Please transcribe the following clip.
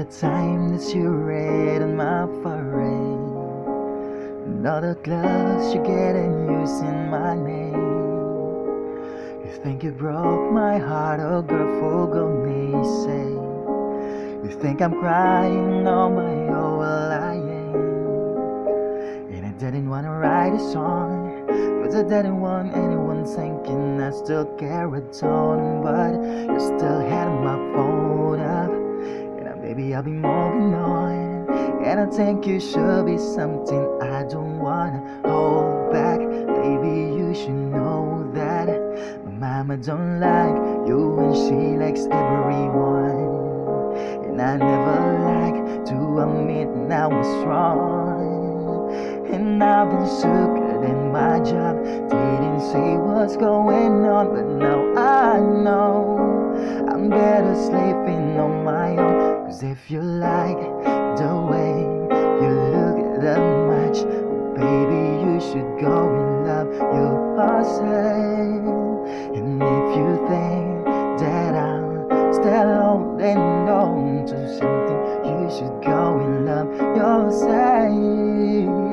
the time that you read on my forehead, and all the gloves you're getting using my name. You think you broke my heart, oh girl, for goodness sake. You think I'm crying on my own, well I ain't. And I didn't wanna write a song, cause I didn't want anyone thinking I still carried on. But you still had my phone up, and baby I'll be moving on. And I think you should be something I don't wanna hold back. Baby, you should know that my mama don't like you and she likes everyone. And I never like to admit I was wrong. And I've been shook in my job, didn't say what's going on, but now I know I'm better sleeping on my own. Cause if you like the way you look that much, baby, you should go and love yourself. And if you think that I'm still holding on to something, you should go and love yourself.